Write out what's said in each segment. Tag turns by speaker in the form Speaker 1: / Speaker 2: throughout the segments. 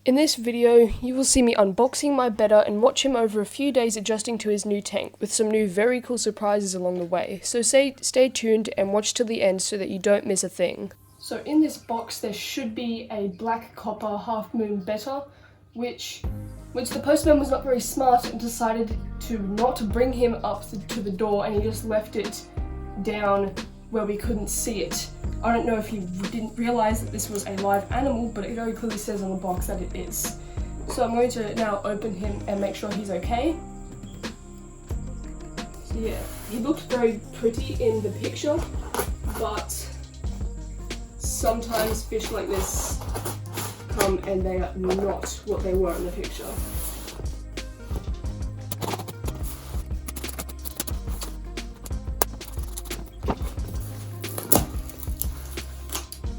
Speaker 1: In this video, you will see me unboxing my BETTA and watch him over a few days adjusting to his new tank, with some new very cool surprises along the way, so stay tuned and watch till the end so that you don't miss a thing. So in this box there should be a black copper half moon BETTA, which the postman was not very smart and decided to not bring him up to the door, and he just left it down where we couldn't see it. I don't know if he didn't realise that this was a live animal, but it very clearly says on the box that it is. So I'm going to now open him and make sure he's okay. So yeah, he looked very pretty in the picture, but sometimes fish like this come and they are not what they were in the picture.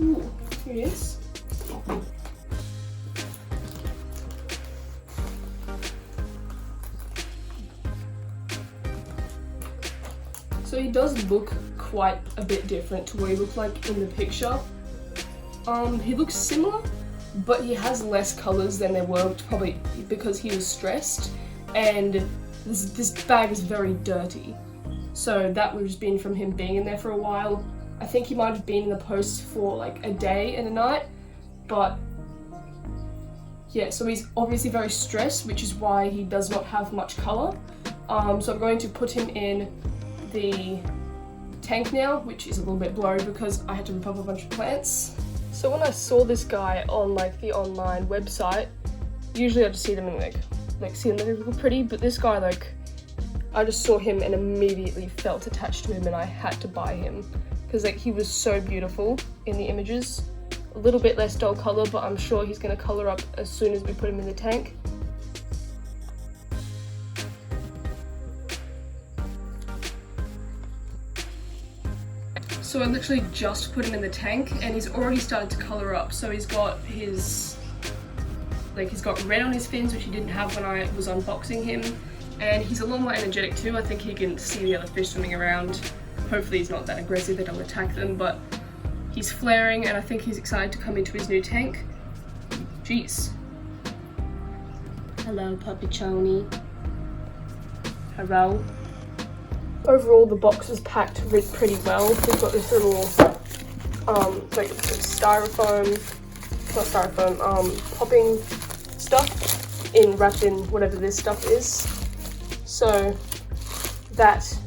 Speaker 1: Ooh, here he is. So he does look quite a bit different to what he looked like in the picture. He looks similar, but he has less colours than there were, probably because he was stressed, and this bag is very dirty. So that would have just been from him being in there for a while. I think he might have been in the post for like a day and a night, but yeah, so he's obviously very stressed, which is why he does not have much colour. So I'm going to put him in the tank now, which is a little bit blurry because I had to rip up a bunch of plants. So when I saw this guy on like the online website, usually I just see them and see them and they look pretty, but this guy, like, I just saw him and immediately felt attached to him and I had to buy him. Because like he was so beautiful in the images. A little bit less dull colour, but I'm sure he's going to colour up as soon as we put him in the tank. So I literally just put him in the tank and he's already started to colour up. So he's got he's got red on his fins, which he didn't have when I was unboxing him. And he's a lot more energetic too. I think he can see the other fish swimming around. Hopefully he's not that aggressive, they don't attack them, but he's flaring and I think he's excited to come into his new tank. Jeez. Hello, Puppy Choni. Hello. Overall, the box is packed pretty well. We've got this little, like styrofoam, not styrofoam, popping stuff wrapped in whatever this stuff is. So that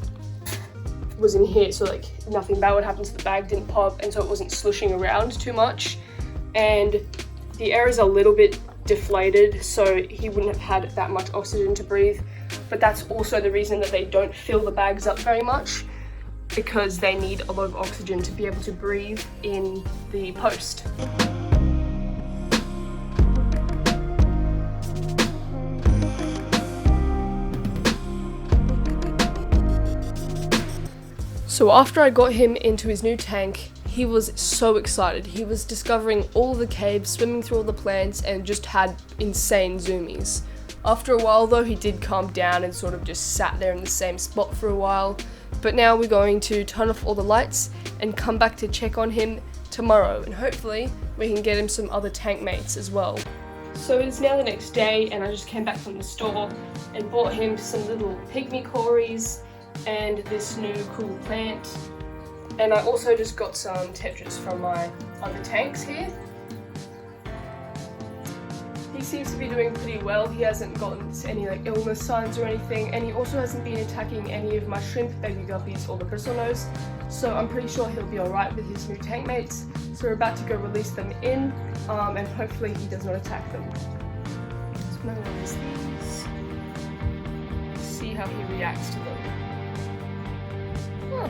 Speaker 1: was in here, so like nothing bad would happen to the bag, didn't pop, and so it wasn't slushing around too much. And the air is a little bit deflated, so he wouldn't have had that much oxygen to breathe. But that's also the reason that they don't fill the bags up very much, because they need a lot of oxygen to be able to breathe in the post. So after I got him into his new tank, he was so excited. He was discovering all the caves, swimming through all the plants, and just had insane zoomies. After a while though, he did calm down and sort of just sat there in the same spot for a while. But now we're going to turn off all the lights and come back to check on him tomorrow, and hopefully we can get him some other tank mates as well. So it's now the next day and I just came back from the store and bought him some little pygmy cories and this new cool plant, and I also just got some tetras from my other tanks here. He seems to be doing pretty well. He hasn't gotten any like illness signs or anything, and he also hasn't been attacking any of my shrimp, baby guppies or the bristlenose, so I'm pretty sure he'll be alright with his new tank mates. So we're about to go release them in, and hopefully he does not attack them. So I'm going to release these, see how he reacts to them. Huh.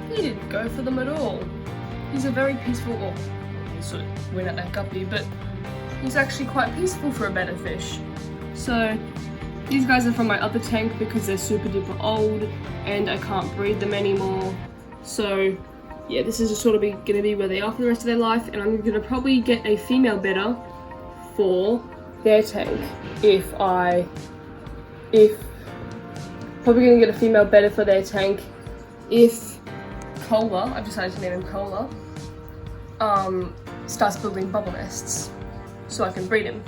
Speaker 1: He didn't go for them at all. He's a very peaceful, or he sort of went at that guppy, but he's actually quite peaceful for a BETTA fish. So these guys are from my other tank because they're super duper old and I can't breed them anymore. So yeah, this is just sort of gonna be where they are for the rest of their life, and I'm gonna probably get a female BETTA for their tank if probably gonna get a female betta for their tank if Cola, I've decided to name him Cola, starts building bubble nests so I can breed him.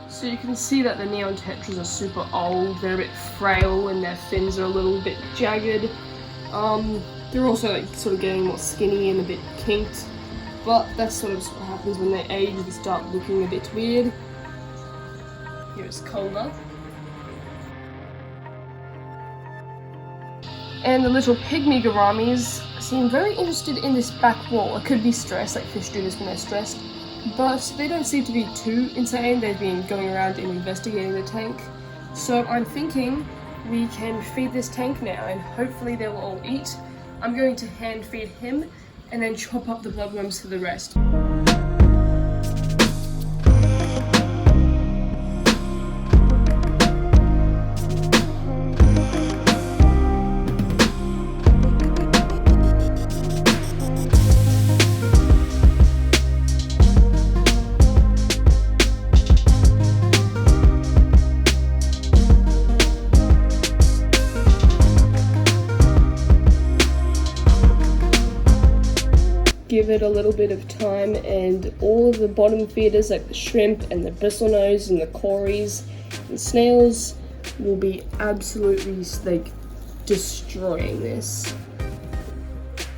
Speaker 1: So you can see that the neon tetras are super old, they're a bit frail and their fins are a little bit jagged. They're also like sort of getting more skinny and a bit kinked, but that's sort of what happens when they age, they start looking a bit weird. Here's Cola. And the little pygmy gouramis seem very interested in this back wall. It could be stress, like fish do this when they're stressed. But they don't seem to be too insane. They've been going around and investigating the tank. So I'm thinking we can feed this tank now and hopefully they will all eat. I'm going to hand feed him and then chop up the bloodworms for the rest. Give it a little bit of time and all of the bottom feeders like the shrimp and the bristlenose and the cories and snails will be absolutely like destroying this.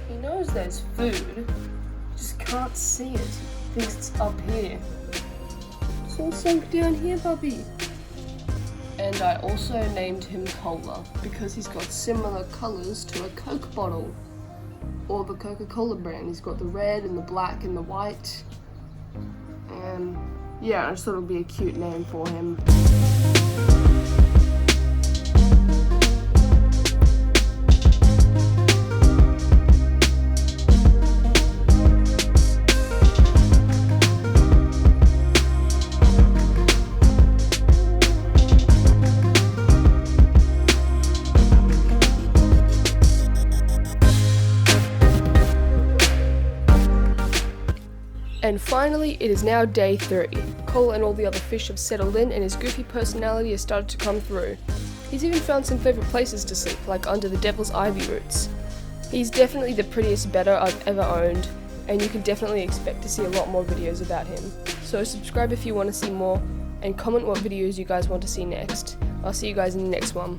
Speaker 1: He knows there's food, just can't see it. Thinks it's up here. It's all sunk down here, puppy. And I also named him Cola because he's got similar colours to a Coke bottle. Or the Coca-Cola brand. He's got the red and the black and the white. And yeah, I just thought it would be a cute name for him. And finally, it is now day 3. Cole and all the other fish have settled in and his goofy personality has started to come through. He's even found some favourite places to sleep, like under the devil's ivy roots. He's definitely the prettiest betta I've ever owned, and you can definitely expect to see a lot more videos about him. So subscribe if you want to see more, and comment what videos you guys want to see next. I'll see you guys in the next one.